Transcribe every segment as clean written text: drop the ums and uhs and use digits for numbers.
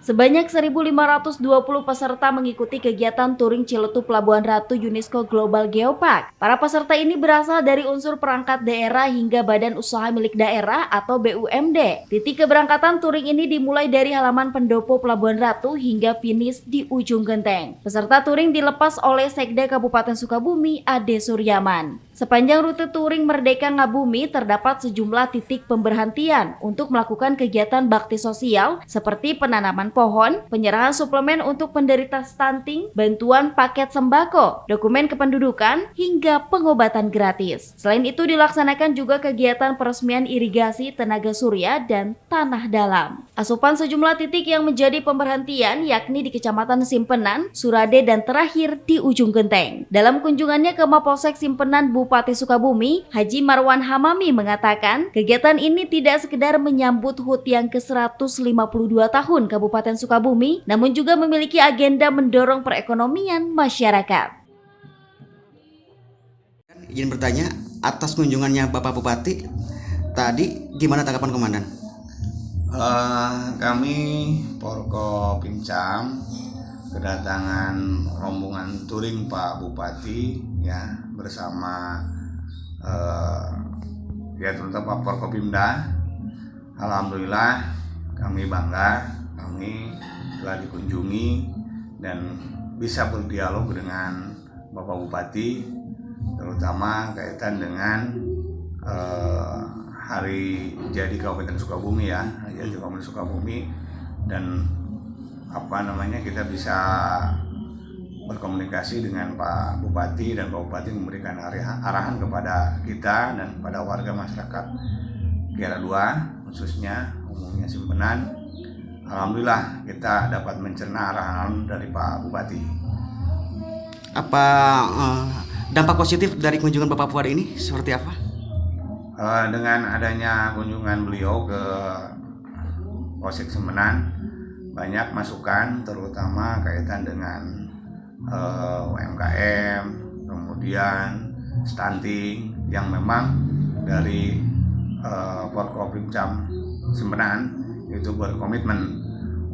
Sebanyak 1.520 peserta mengikuti kegiatan touring Ciletuh Pelabuhan Ratu UNESCO Global Geopark. Para peserta ini berasal dari unsur perangkat daerah hingga badan usaha milik daerah atau BUMD. Titik keberangkatan touring ini dimulai dari halaman pendopo Pelabuhan Ratu hingga finish di ujung genteng. Peserta touring dilepas oleh Sekda Kabupaten Sukabumi, Ade Suryaman. Sepanjang rute touring Merdeka Ngabumi terdapat sejumlah titik pemberhentian untuk melakukan kegiatan bakti sosial seperti penanaman pohon, penyerahan suplemen untuk penderita stunting, bantuan paket sembako, dokumen kependudukan, hingga pengobatan gratis. Selain itu dilaksanakan juga kegiatan peresmian irigasi tenaga surya dan tanah dalam. Asupan sejumlah titik yang menjadi pemberhentian yakni di Kecamatan Simpenan, Surade, dan terakhir di ujung genteng. Dalam kunjungannya ke Mapolsek Simpenan Bupati Sukabumi, Haji Marwan Hamami mengatakan kegiatan ini tidak sekedar menyambut HUT yang ke-152 tahun Kabupaten Sukabumi, namun juga memiliki agenda mendorong perekonomian masyarakat. Izin bertanya, atas kunjungannya Bapak Bupati tadi, gimana tanggapan Komandan? Kami Porkopimcam kedatangan rombongan touring Pak Bupati ya bersama ya terutama Pak Porkopimda. Alhamdulillah kami bangga, kami telah dikunjungi dan bisa berdialog dengan Bapak Bupati, terutama kaitan dengan Hari Jadi Kabupaten Sukabumi ya, Jadi Kabupaten Sukabumi, dan kita bisa berkomunikasi dengan Pak Bupati dan Pak Bupati memberikan arahan kepada kita dan pada warga masyarakat Kiara 2 khususnya umumnya Simpenan. Alhamdulillah kita dapat mencerna arahan dari Pak Bupati. Apa dampak positif dari kunjungan Bapak Bupati ini seperti apa? Dengan adanya kunjungan beliau ke Polsek Simpenan, banyak masukan terutama kaitan dengan UMKM, kemudian stunting yang memang dari Porkopimcam Simpenan itu berkomitmen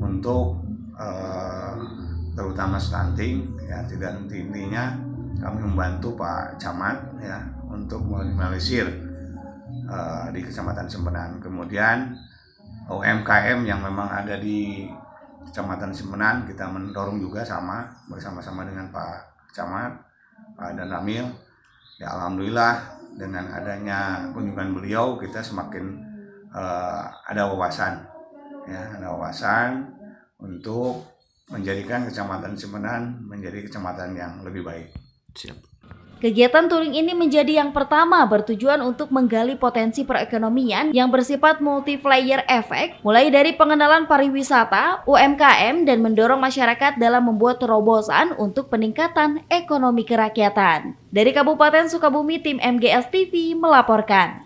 untuk terutama stunting ya, tidak henti-hentinya kami membantu Pak Camat ya untuk meminimalisir di Kecamatan Simpenan. Kemudian UMKM yang memang ada di Kecamatan Simpenan kita mendorong juga bersama-sama dengan Pak Camat, Pak Dan Ramil. Ya alhamdulillah dengan adanya kunjungan beliau kita semakin ada wawasan untuk menjadikan Kecamatan Simpenan menjadi kecamatan yang lebih baik. Siap. Kegiatan touring ini menjadi yang pertama bertujuan untuk menggali potensi perekonomian yang bersifat multiplier effect, mulai dari pengenalan pariwisata, UMKM, dan mendorong masyarakat dalam membuat terobosan untuk peningkatan ekonomi kerakyatan. Dari Kabupaten Sukabumi, tim MGS TV melaporkan.